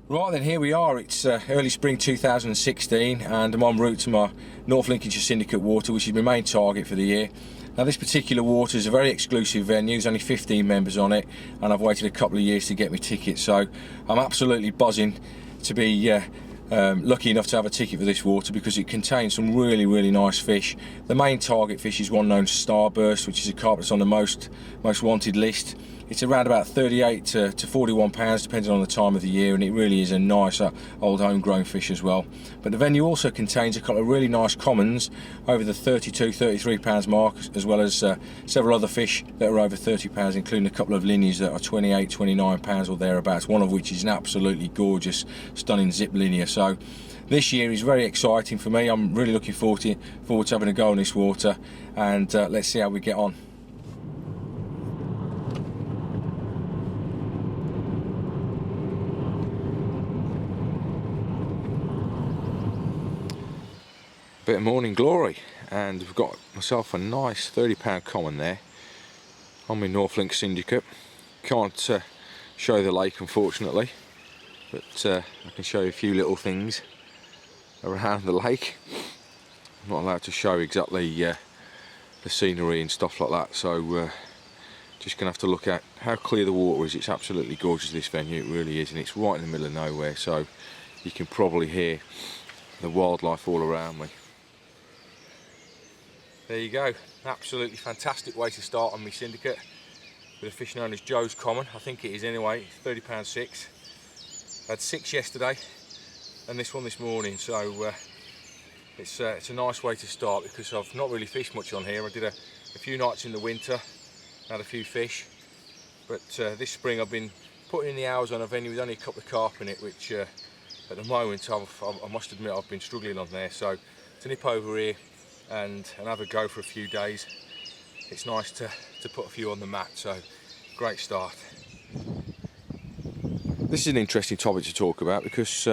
Right then, here we are. It's early spring 2016 and I'm en route to my North Lincolnshire syndicate water, which is my main target for the year. Now this particular water is a very exclusive venue, there's only 15 members on it, and I've waited a couple of years to get my ticket, so I'm absolutely buzzing to be lucky enough to have a ticket for this water because it contains some really nice fish. The main target fish is one known as Starburst, which is a carp that's on the most wanted list. It's around about 38 to 41 pounds depending on the time of the year, and it really is a nice old homegrown fish as well. But the venue also contains a couple of really nice commons over the 32-33 pounds mark, as well as several other fish that are over 30 pounds, including a couple of linears that are 28-29 pounds or thereabouts, one of which is an absolutely gorgeous, stunning zip linear. So this year is very exciting for me. I'm really looking forward to having a go on this water, and let's see how we get on. Bit of morning glory, and I've got myself a nice 30 pound common there on my North Link syndicate. Can't show the lake unfortunately, but I can show you a few little things around the lake. I'm not allowed to show exactly the scenery and stuff like that, so just gonna have to look at how clear the water is. It's absolutely gorgeous, this venue, it really is, and it's right in the middle of nowhere, so you can probably hear the wildlife all around me. There you go, absolutely fantastic way to start on my syndicate with a fish known as Joe's Common. I think it is anyway, £30.6. I had 6 yesterday and this one this morning, so it's a nice way to start because I've not really fished much on here. I did a few nights in the winter, had a few fish, but this spring I've been putting in the hours on a venue with only a couple of carp in it, which at the moment I must admit I've been struggling on there. So to nip over here and have a go for a few days, it's nice to put a few on the mat, so great start. This is an interesting topic to talk about because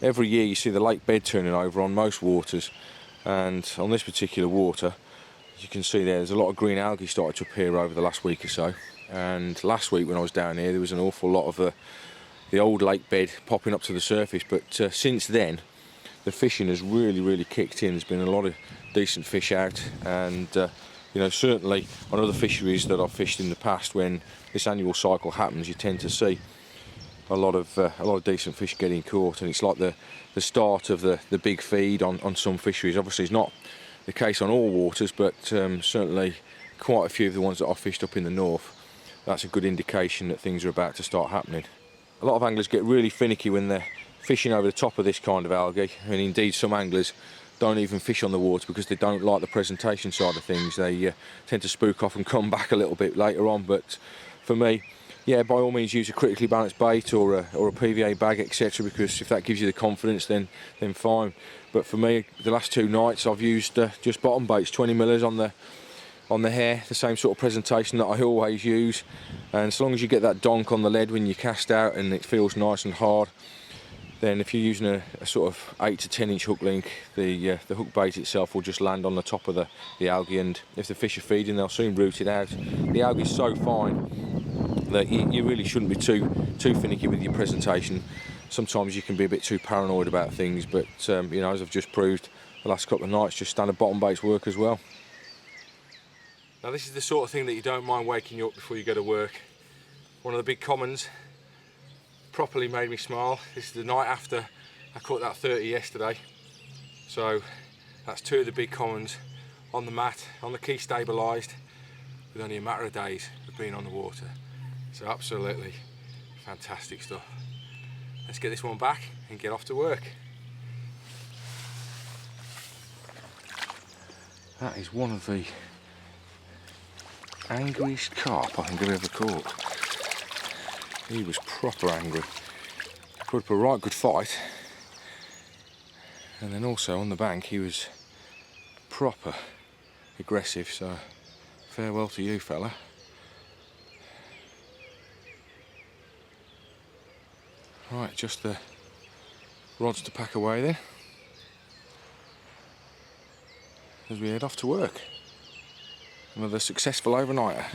every year you see the lake bed turning over on most waters, and on this particular water, as you can see there's a lot of green algae started to appear over the last week or so. And last week when I was down here there was an awful lot of the old lake bed popping up to the surface, but since then the fishing has really kicked in. There's been a lot of decent fish out, and you know, certainly on other fisheries that I've fished in the past, when this annual cycle happens you tend to see a lot of decent fish getting caught, and it's like the start of the big feed on some fisheries. Obviously it's not the case on all waters, but certainly quite a few of the ones that I've fished up in the north, that's a good indication that things are about to start happening. A lot of anglers get really finicky when they're fishing over the top of this kind of algae, and indeed some anglers don't even fish on the water because they don't like the presentation side of things. They tend to spook off and come back a little bit later on. But for me, yeah, by all means use a critically balanced bait or a PVA bag, etc., because if that gives you the confidence, then fine. But for me, the last 2 nights I've used just bottom baits, 20 millers on the hair, the same sort of presentation that I always use, and as long as you get that donk on the lead when you cast out and it feels nice and hard, then if you're using a sort of 8 to 10 inch hook link, the hook bait itself will just land on the top of the algae, and if the fish are feeding they'll soon root it out. The algae is so fine that you really shouldn't be too finicky with your presentation. Sometimes you can be a bit too paranoid about things, but you know, as I've just proved the last couple of nights, just standard bottom baits work as well. Now this is the sort of thing that you don't mind waking you up before you go to work. One of the big commons properly made me smile. This is the night after I caught that 30 yesterday, so that's 2 of the big commons on the mat, on the key stabilised, with only a matter of days of being on the water. So absolutely fantastic stuff. Let's get this one back and get off to work. That is one of the angriest carp I think I've ever caught. He was proper angry. Put up a right good fight, and then also on the bank he was proper aggressive, so farewell to you, fella. Right, just the rods to pack away then as we head off to work. Another successful overnighter.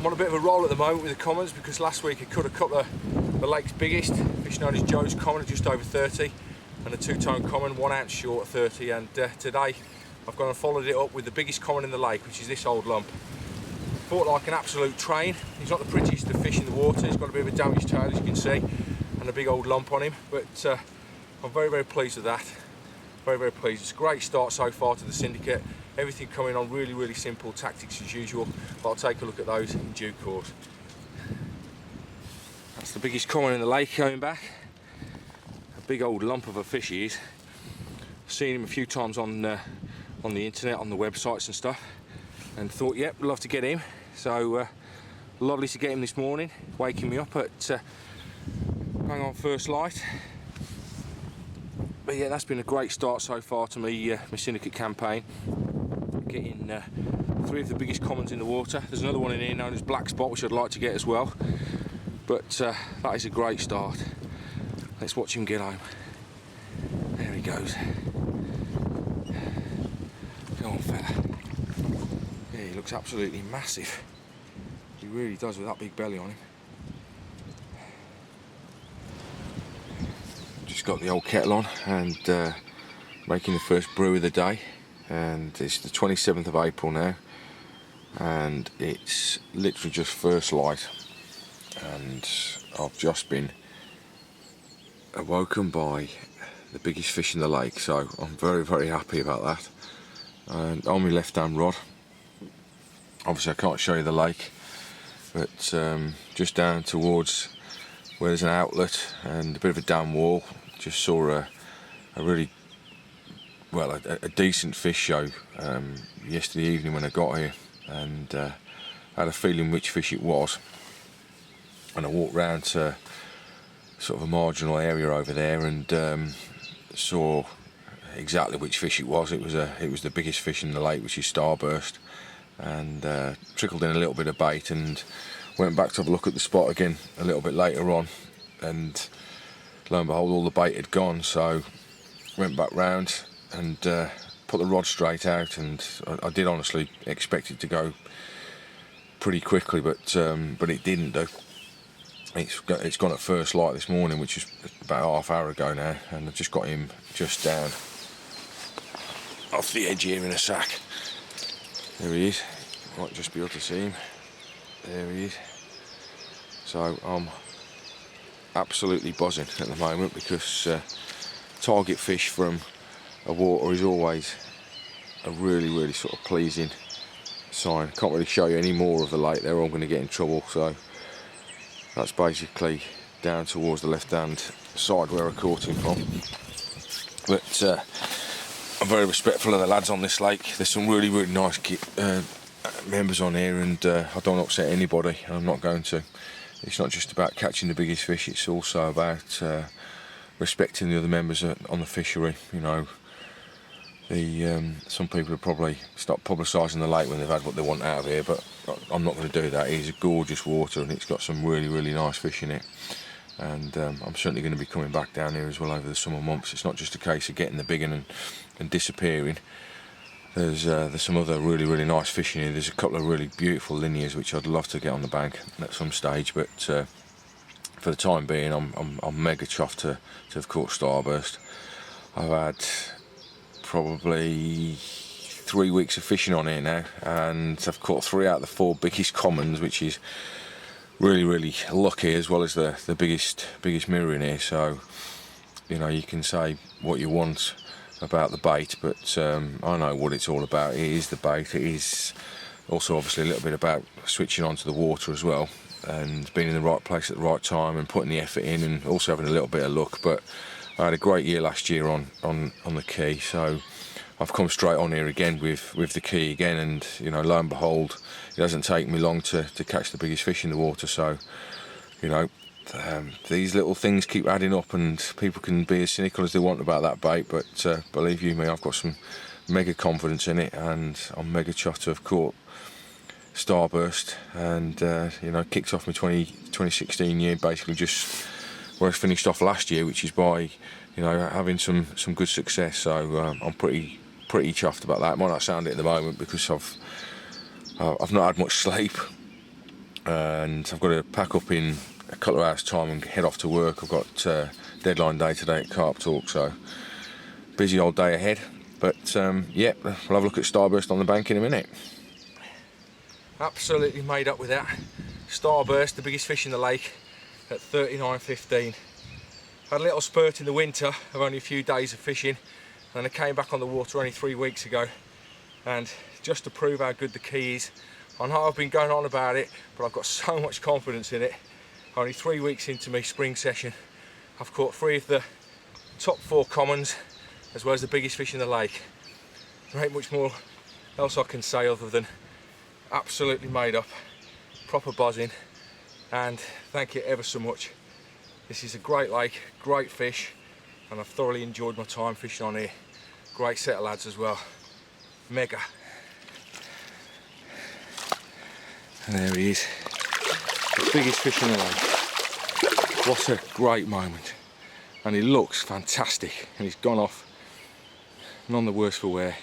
I'm on a bit of a roll at the moment with the commons because last week I caught a couple of the lake's biggest fish known as Joe's common at just over 30 and a two-tone common 1 ounce short at 30, and today I've gone and followed it up with the biggest common in the lake, which is this old lump. Fought like an absolute train. He's not the prettiest of fish in the water, he's got a bit of a damaged tail as you can see and a big old lump on him, but I'm very, very pleased with that. Very, very pleased. It's a great start so far to the syndicate. Everything coming on really, really simple tactics as usual, but I'll take a look at those in due course. That's the biggest common in the lake coming back. A big old lump of a fish he is. I've seen him a few times on the internet, on the websites and stuff, and thought, yep, love to get him. So lovely to get him this morning, waking me up at bang on first light. But yeah, that's been a great start so far to my syndicate campaign. Getting 3 of the biggest commons in the water. There's another one in here known as Black Spot, which I'd like to get as well. But that is a great start. Let's watch him get home. There he goes. Go on, fella. Yeah, he looks absolutely massive. He really does with that big belly on him. Just got the old kettle on and making the first brew of the day, and it's the 27th of April now and it's literally just first light, and I've just been awoken by the biggest fish in the lake, so I'm very, very happy about that. And on my left hand rod, obviously I can't show you the lake, but just down towards where there's an outlet and a bit of a dam wall, just saw a really, well, a decent fish show yesterday evening when I got here, and I had a feeling which fish it was, and I walked round to sort of a marginal area over there and saw exactly which fish it was. It was the biggest fish in the lake, which is Starburst, and trickled in a little bit of bait and went back to have a look at the spot again a little bit later on, and lo and behold all the bait had gone, so went back round and put the rod straight out, and I did honestly expect it to go pretty quickly, but it didn't do. It's gone at first light this morning, which is about half hour ago now, and I've just got him just down off the edge here in a sack. There he is. Might just be able to see him. There he is. So I'm absolutely buzzing at the moment, because target fish from a water is always a really, really sort of pleasing sign. Can't really show you any more of the lake, they're all going to get in trouble. So that's basically down towards the left hand side where I caught him from. But I'm very respectful of the lads on this lake. There's some really, really nice members on here, and I don't upset anybody, and I'm not going to. It's not just about catching the biggest fish, it's also about respecting the other members on the fishery. You know, some people will probably start publicising the lake when they've had what they want out of here, but I'm not going to do that. It's a gorgeous water and it's got some really, really nice fish in it, and I'm certainly going to be coming back down here as well over the summer months. It's not just a case of getting the big one and disappearing. There's some other really, really nice fish in here. There's a couple of really beautiful linears which I'd love to get on the bank at some stage, but for the time being I'm mega chuffed to have caught Starburst. I've had probably 3 weeks of fishing on here now, and I've caught 3 out of the 4 biggest commons, which is really, really lucky, as well as the biggest mirror in here. So, you know, you can say what you want about the bait, but I know what it's all about. It is the bait. It is also obviously a little bit about switching onto the water as well, and being in the right place at the right time and putting the effort in, and also having a little bit of luck. But I had a great year last year on the key, so I've come straight on here again with the key again, and you know, lo and behold, it doesn't take me long to catch the biggest fish in the water. So, you know, these little things keep adding up, and people can be as cynical as they want about that bait, but believe you me, I've got some mega confidence in it, and I'm mega chuffed to have caught Starburst, and you know, kicked off my 2016 year basically just where I finished off last year, which is by, you know, having some good success. So I'm pretty chuffed about that. It might not sound it at the moment because I've not had much sleep, and I've got to pack up in a couple of hours time and head off to work. I've got deadline day today at Carp Talk, so busy old day ahead. But yeah, we'll have a look at Starburst on the bank in a minute. Absolutely made up with that. Starburst, the biggest fish in the lake at 39.15. Had a little spurt in the winter of only a few days of fishing, and I came back on the water only 3 weeks ago. And just to prove how good the key is, I know I've been going on about it, but I've got so much confidence in it. Only 3 weeks into my spring session, I've caught 3 of the top 4 commons, as well as the biggest fish in the lake. There ain't much more else I can say other than absolutely made up, proper buzzing, and thank you ever so much. This is a great lake, great fish, and I've thoroughly enjoyed my time fishing on here. Great set of lads as well. Mega. And there he is, the biggest fish in the lake. What a great moment. And he looks fantastic, and he's gone off, none the worse for wear.